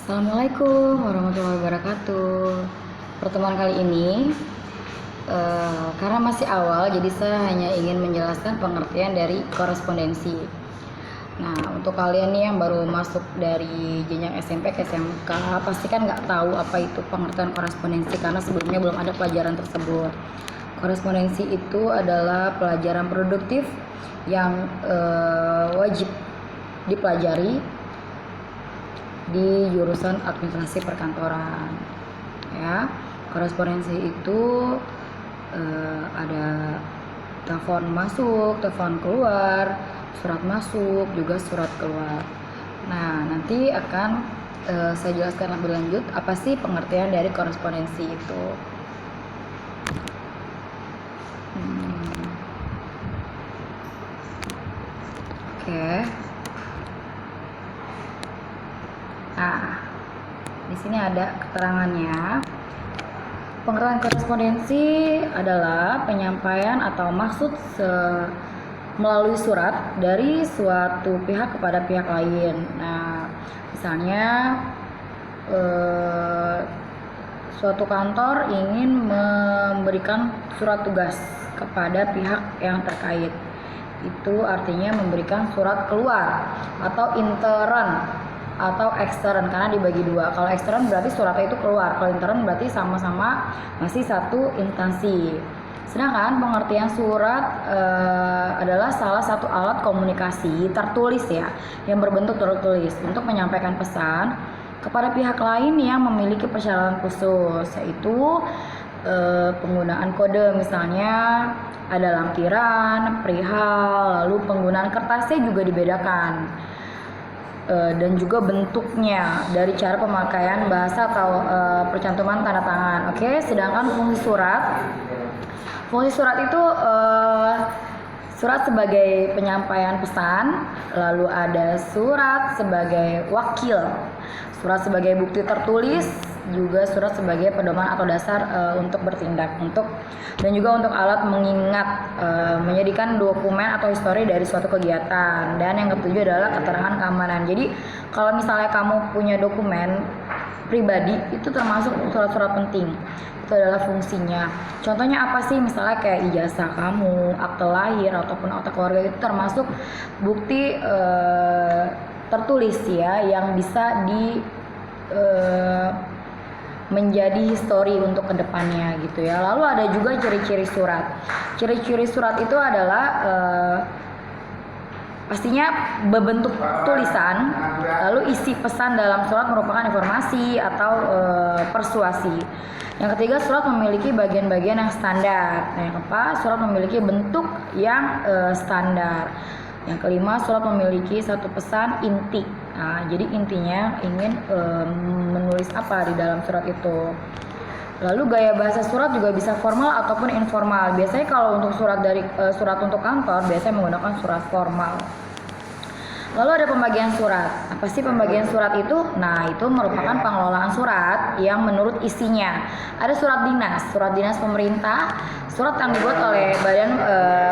Assalamualaikum warahmatullahi wabarakatuh. Pertemuan kali ini karena masih awal, jadi saya hanya ingin menjelaskan pengertian dari korespondensi. Nah, untuk kalian nih yang baru masuk dari jenjang SMP ke SMK, pasti kan nggak tahu apa itu pengertian korespondensi karena sebelumnya belum ada pelajaran tersebut. Korespondensi itu adalah pelajaran produktif yang wajib dipelajari di jurusan administrasi perkantoran. Ya, korespondensi itu ada telepon masuk, telepon keluar, surat masuk, juga surat keluar. Nah, nanti akan saya jelaskan lebih lanjut apa sih pengertian dari korespondensi itu. Oke. Nah, di sini ada keterangannya. Pengertian korespondensi adalah penyampaian atau maksud melalui surat dari suatu pihak kepada pihak lain. Nah, misalnya suatu kantor ingin memberikan surat tugas kepada pihak yang terkait. Itu artinya memberikan surat keluar atau intern atau ekstern, karena dibagi dua. Kalau ekstern berarti suratnya itu keluar, kalau intern berarti sama-sama masih satu instansi. Sedangkan pengertian surat adalah salah satu alat komunikasi tertulis ya, yang berbentuk tertulis untuk menyampaikan pesan kepada pihak lain yang memiliki persyaratan khusus, yaitu penggunaan kode, misalnya ada lampiran, perihal, lalu penggunaan kertasnya juga dibedakan. Dan juga bentuknya dari cara pemakaian bahasa atau percantuman tanda tangan. Oke, sedangkan fungsi surat itu surat sebagai penyampaian pesan, lalu ada surat sebagai wakil, surat sebagai bukti tertulis, juga surat sebagai pedoman atau dasar untuk bertindak, dan juga untuk alat mengingat, menjadikan dokumen atau histori dari suatu kegiatan. Dan yang ketujuh adalah keterangan keamanan. Jadi kalau misalnya kamu punya dokumen pribadi, itu termasuk surat-surat penting. Itu adalah fungsinya. Contohnya apa sih? Misalnya kayak ijazah kamu, akte lahir ataupun akte keluarga, itu termasuk bukti tertulis ya, yang bisa menjadi histori untuk kedepannya gitu ya. Lalu ada juga ciri-ciri surat. Ciri-ciri surat itu adalah pastinya berbentuk tulisan, lalu isi pesan dalam surat merupakan informasi atau persuasi. Yang ketiga, surat memiliki bagian-bagian yang standar. Nah, yang keempat, surat memiliki bentuk yang standar. Yang kelima, surat memiliki satu pesan inti. Nah, jadi intinya ingin menulis apa di dalam surat itu. Lalu gaya bahasa surat juga bisa formal ataupun informal. Biasanya kalau untuk surat untuk kantor biasanya menggunakan surat formal. Lalu ada pembagian surat. Apa sih pembagian surat itu? Nah, itu merupakan pengelolaan surat yang menurut isinya. Ada surat dinas pemerintah, surat yang dibuat oleh badan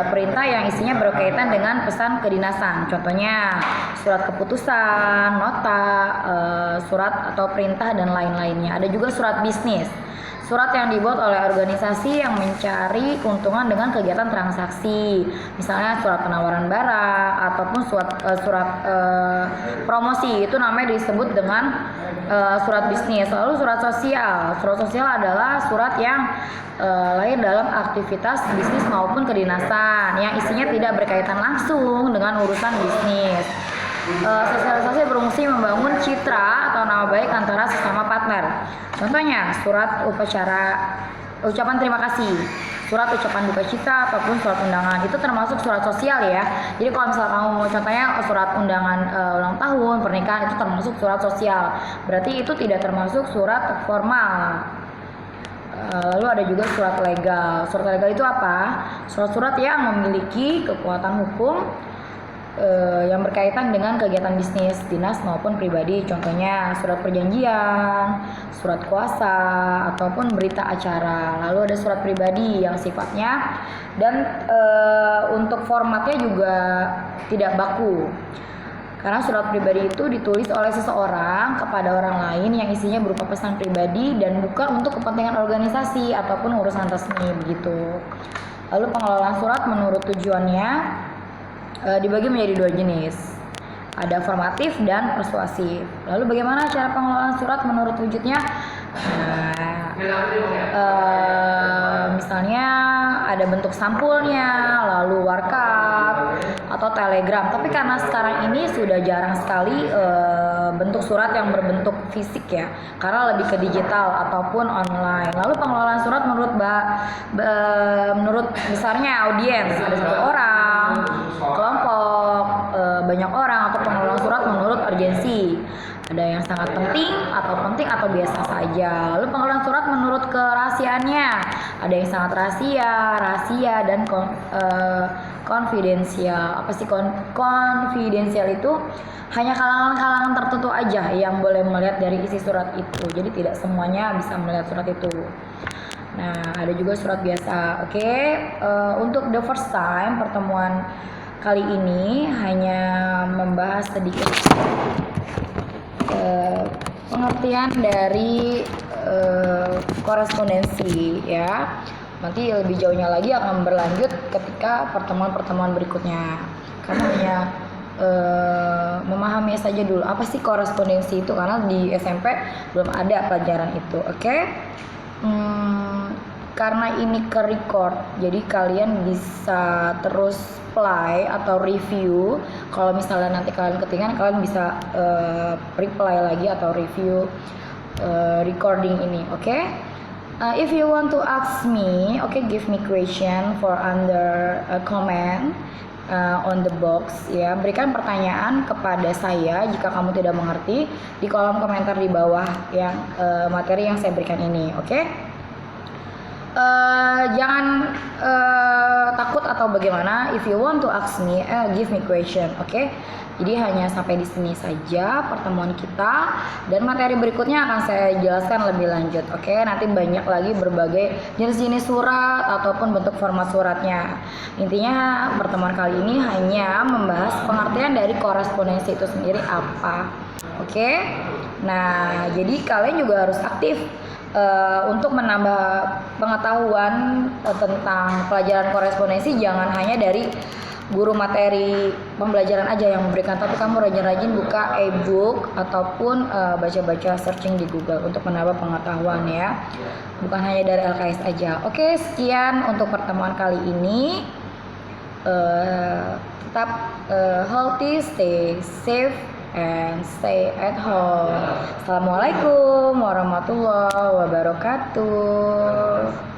perintah yang isinya berkaitan dengan pesan kedinasan. Contohnya surat keputusan, nota, surat atau perintah dan lain-lainnya. Ada juga surat bisnis. Surat yang dibuat oleh organisasi yang mencari keuntungan dengan kegiatan transaksi, misalnya surat penawaran barang ataupun surat promosi, itu namanya disebut dengan surat bisnis. Lalu surat sosial adalah surat yang lahir dalam aktivitas bisnis maupun kedinasan yang isinya tidak berkaitan langsung dengan urusan bisnis. Sosialisasi berfungsi membangun citra atau nama baik antara sesama partner. Contohnya surat ucapan terima kasih, surat ucapan duka cita ataupun surat undangan, itu termasuk surat sosial ya. Jadi kalau misalnya kamu mau contohnya surat undangan ulang tahun, pernikahan, itu termasuk surat sosial. Berarti itu tidak termasuk surat formal. Lalu ada juga surat legal. Surat legal itu apa? Surat-surat yang memiliki kekuatan hukum yang berkaitan dengan kegiatan bisnis, dinas maupun pribadi. Contohnya surat perjanjian, surat kuasa, ataupun berita acara. Lalu ada surat pribadi yang sifatnya dan untuk formatnya juga tidak baku. Karena surat pribadi itu ditulis oleh seseorang kepada orang lain yang isinya berupa pesan pribadi dan bukan untuk kepentingan organisasi ataupun urusan resmi begitu. Lalu pengelolaan surat menurut tujuannya dibagi menjadi dua jenis. Ada formatif dan persuasif. Lalu bagaimana cara pengelolaan surat menurut wujudnya? Misalnya ada bentuk sampulnya, lalu warkap atau telegram. Tapi karena sekarang ini sudah jarang sekali bentuk surat yang berbentuk fisik ya, karena lebih ke digital ataupun online. Lalu pengelolaan surat menurut besarnya audiens, ada satu orang, kelompok, banyak orang, atau pengelolaan surat menurut urgensi. Ada yang sangat penting atau biasa saja. Lalu pengelolaan surat menurut kerahasiaannya. Ada yang sangat rahasia dan konfidensial. Apa sih konfidensial itu? Hanya kalangan-kalangan tertentu aja yang boleh melihat dari isi surat itu. Jadi tidak semuanya bisa melihat surat itu. Nah, ada juga surat biasa. Oke, untuk the first time, pertemuan kali ini hanya membahas sedikit pengertian dari korespondensi ya. Nanti lebih jauhnya lagi akan berlanjut ketika pertemuan-pertemuan berikutnya. Karena hanya memahami saja dulu apa sih korespondensi itu, karena di SMP belum ada pelajaran itu. Oke. Karena ini ke record, jadi kalian bisa terus play atau review. Kalau misalnya nanti kalian ketinggalan, kalian bisa reply lagi atau review recording ini. Oke? If you want to ask me, give me question for under comment on the box ya. Berikan pertanyaan kepada saya jika kamu tidak mengerti di kolom komentar di bawah yang materi yang saya berikan ini. Oke? Jangan takut atau bagaimana. If you want to ask me, give me question. Oke? Jadi hanya sampai di sini saja pertemuan kita, dan materi berikutnya akan saya jelaskan lebih lanjut. Oke? Nanti banyak lagi berbagai jenis-jenis surat ataupun bentuk format suratnya. Intinya pertemuan kali ini hanya membahas pengertian dari korespondensi itu sendiri apa. Oke? Nah, jadi kalian juga harus aktif untuk menambah pengetahuan tentang pelajaran korespondensi. Jangan hanya dari guru materi pembelajaran aja yang memberikan, tapi kamu rajin-rajin buka e-book ataupun baca-baca searching di Google untuk menambah pengetahuan ya. Bukan hanya dari LKS aja. Oke, sekian untuk pertemuan kali ini. Tetap healthy, stay safe and stay at home. Assalamualaikum warahmatullahi wabarakatuh.